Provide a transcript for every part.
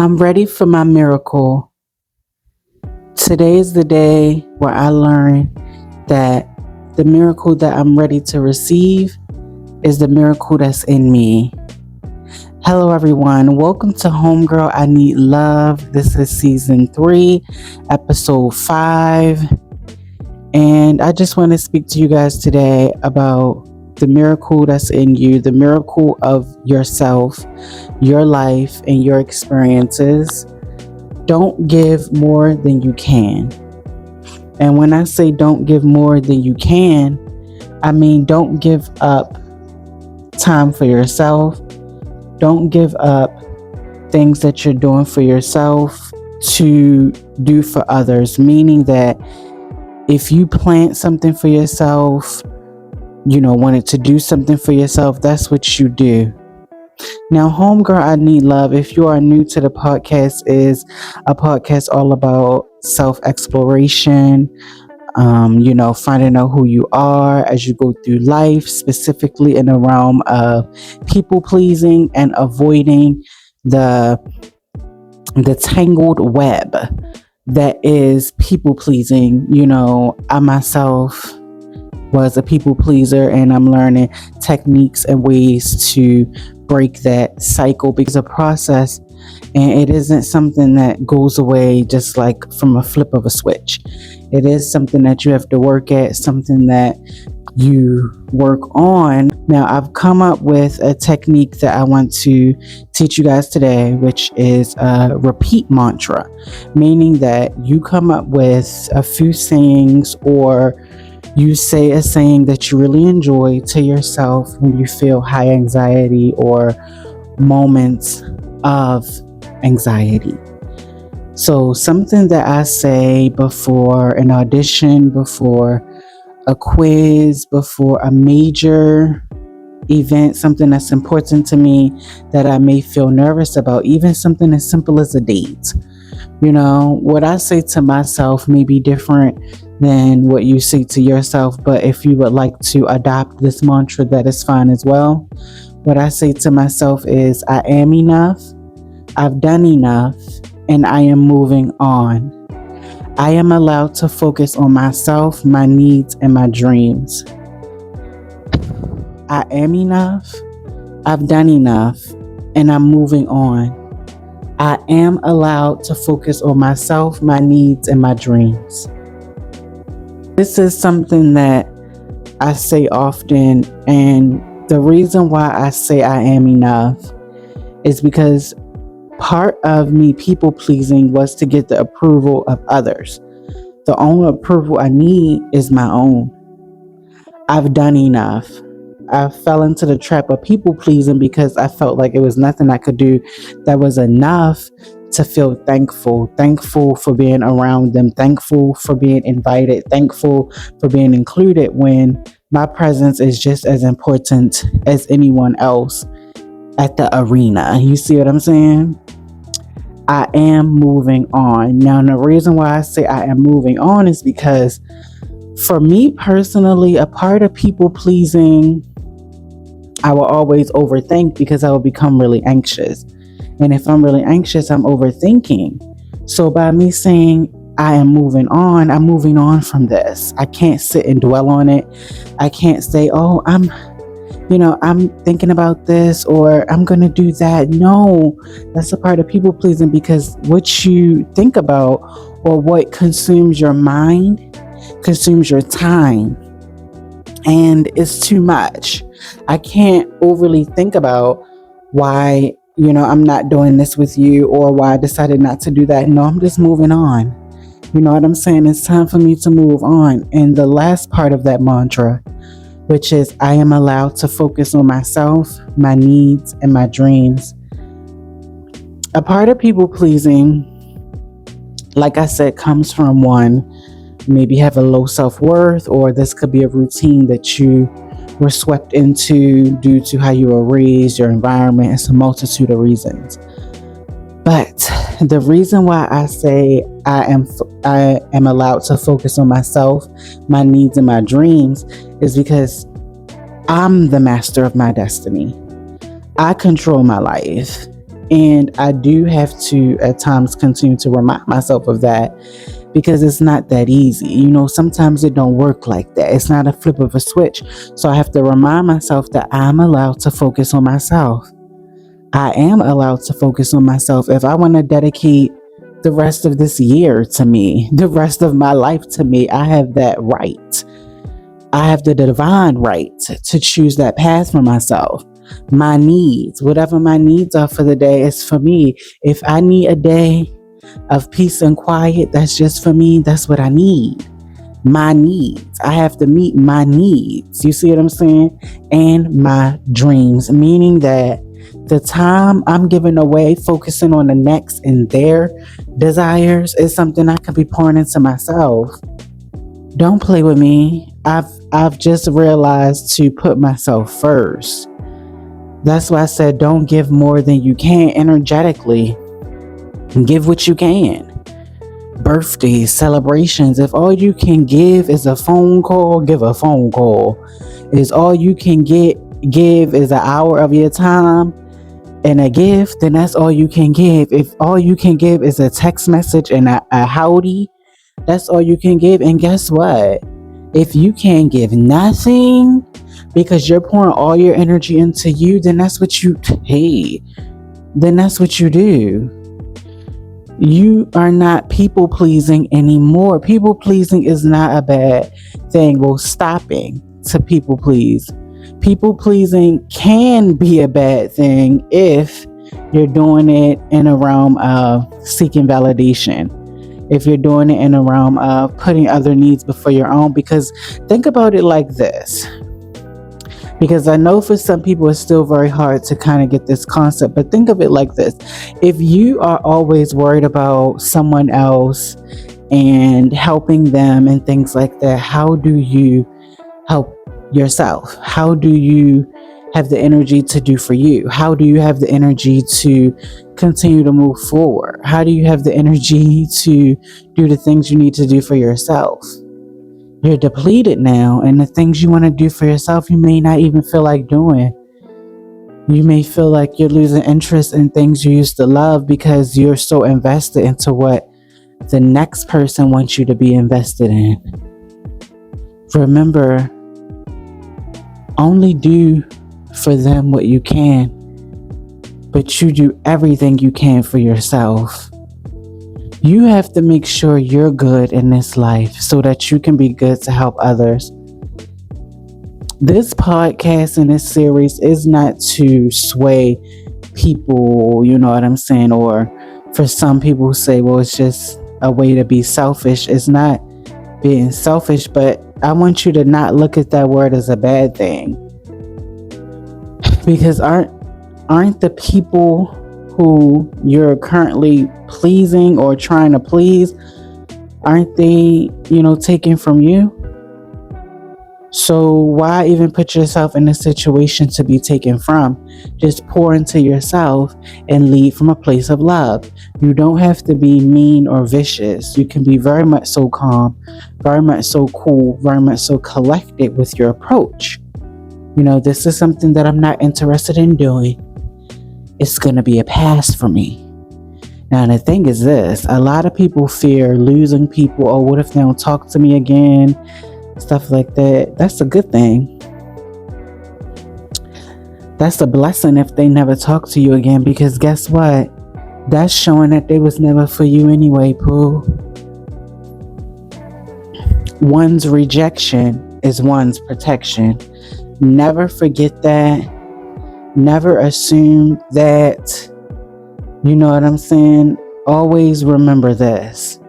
I'm ready for my miracle. Today is the day where I learn that the miracle that I'm ready to receive is the miracle that's in me. Hello, everyone. Welcome to Homegirl I Need Love. This is season 3, episode 5. And I just want to speak to you guys today about the miracle that's in you, the miracle of yourself, your life, and your experiences. Don't give more than you can. And when I say don't give more than you can, I mean don't give up time for yourself. Don't give up things that you're doing for yourself to do for others. Meaning that if you plant something for yourself, wanted to do something for yourself, that's what you do. Now, Homegirl I Need Love, if you are new to the podcast, is a podcast all about self-exploration, finding out who you are as you go through life, specifically in the realm of people-pleasing and avoiding the tangled web that is people-pleasing. I myself was a people pleaser, and I'm learning techniques and ways to break that cycle, because it's a process and it isn't something that goes away just like from a flip of a switch. It is something that you have to work at, something that you work on. Now, I've come up with a technique that I want to teach you guys today, which is a repeat mantra, meaning that you come up with a few sayings, or you say a saying that you really enjoy to yourself when you feel high anxiety or moments of anxiety. So something that I say before an audition, before a quiz, before a major event, something that's important to me that I may feel nervous about, even something as simple as a date. What I say to myself may be different than what you say to yourself, but if you would like to adopt this mantra, that is fine as well. What I say to myself is, I am enough, I've done enough, and I am moving on. I am allowed to focus on myself, my needs, and my dreams. I am enough, I've done enough, and I'm moving on. I am allowed to focus on myself, my needs, and my dreams. This is something that I say often, and the reason why I say I am enough is because part of me people pleasing was to get the approval of others. The only approval I need is my own. I've done enough. I fell into the trap of people pleasing because I felt like it was nothing I could do that was enough to feel thankful for being around them, thankful for being invited, thankful for being included, when my presence is just as important as anyone else at the arena. You see what I'm saying? I am moving on. Now, the reason why I say I am moving on is because for me personally, a part of people pleasing, I will always overthink because I will become really anxious. And if I'm really anxious, I'm overthinking. So by me saying I am moving on, I'm moving on from this. I can't sit and dwell on it. I can't say, I'm thinking about this, or I'm going to do that. No, that's a part of people pleasing, because what you think about or what consumes your mind consumes your time, and it's too much. I can't overly think about why, I'm not doing this with you, or why I decided not to do that. No, I'm just moving on. You know what I'm saying? It's time for me to move on. And the last part of that mantra, which is I am allowed to focus on myself, my needs, and my dreams. A part of people pleasing, like I said, comes from one, maybe have a low self-worth, or this could be a routine that you were swept into due to how you were raised, your environment. It's a multitude of reasons. But the reason why I say I am allowed to focus on myself, my needs, and my dreams is because I'm the master of my destiny. I control my life. And I do have to at times continue to remind myself of that because it's not that easy. Sometimes it don't work like that. It's not a flip of a switch. So I have to remind myself that I'm allowed to focus on myself. I am allowed to focus on myself. If I want to dedicate the rest of this year to me, the rest of my life to me, I have that right. I have the divine right to choose that path for myself. My needs, whatever my needs are for the day, is for me. If I need a day of peace and quiet, that's just for me. That's what I need. My needs. I have to meet my needs. You see what I'm saying? And my dreams, meaning that the time I'm giving away, focusing on the next and their desires, is something I can be pouring into myself. Don't play with me. I've just realized to put myself first. That's why I said don't give more than you can energetically. Give what you can. Birthdays, celebrations, if all you can give is a phone call, give a phone call. Is all you can give is an hour of your time and a gift, then that's all you can give. If all you can give is a text message and a howdy, that's all you can give. And guess what? If you can't give nothing because you're pouring all your energy into you, then that's what you do. You are not people pleasing anymore. People pleasing is not a bad thing. Well, stopping to people please. People pleasing can be a bad thing if you're doing it in a realm of seeking validation. If you're doing it in a realm of putting other needs before your own. Because think about it like this. Because I know for some people it's still very hard to kind of get this concept, but think of it like this. If you are always worried about someone else and helping them and things like that, how do you help yourself? How do you have the energy to do for you? How do you have the energy to continue to move forward? How do you have the energy to do the things you need to do for yourself? You're depleted now, and the things you want to do for yourself, you may not even feel like doing. You may feel like you're losing interest in things you used to love because you're so invested into what the next person wants you to be invested in. Remember, only do for them what you can, but you do everything you can for yourself. You have to make sure you're good in this life so that you can be good to help others. This podcast and this series is not to sway people, you know what I'm saying? Or for some people who say, well, it's just a way to be selfish. It's not being selfish, but I want you to not look at that word as a bad thing. Because aren't the people who you're currently pleasing or trying to please, aren't they, taken from you? So why even put yourself in a situation to be taken from? Just pour into yourself and lead from a place of love. You don't have to be mean or vicious. You can be very much so calm, very much so cool, very much so collected with your approach. This is something that I'm not interested in doing. It's going to be a pass for me. Now, the thing is this, a lot of people fear losing people. Oh, what if they don't talk to me again? Stuff like that. That's a good thing. That's a blessing if they never talk to you again, because guess what? That's showing that they was never for you anyway, Pooh. One's rejection is one's protection. Never forget that. Never assume that. You know what I'm saying? Always remember this.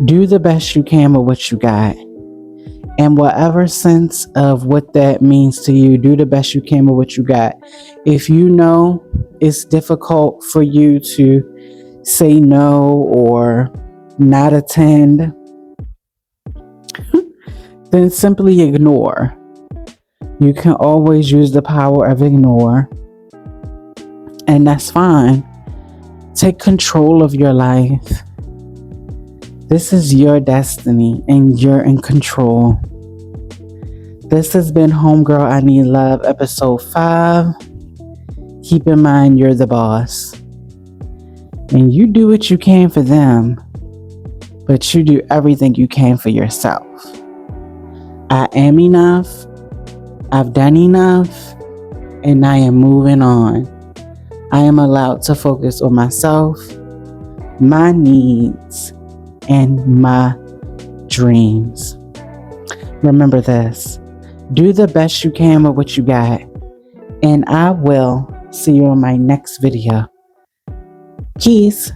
Do the best you can with what you got. And whatever sense of what that means to you, do the best you can with what you got. If you know it's difficult for you to say no or not attend, then simply ignore. You can always use the power of ignore. And that's fine. Take control of your life. This is your destiny and you're in control. This has been Homegirl I Need Love, episode 5. Keep in mind, you're the boss. And you do what you can for them, but you do everything you can for yourself. I am enough. I've done enough. And I am moving on. I am allowed to focus on myself, my needs, and my dreams. Remember this. Do the best you can with what you got. And I will see you on my next video. Peace.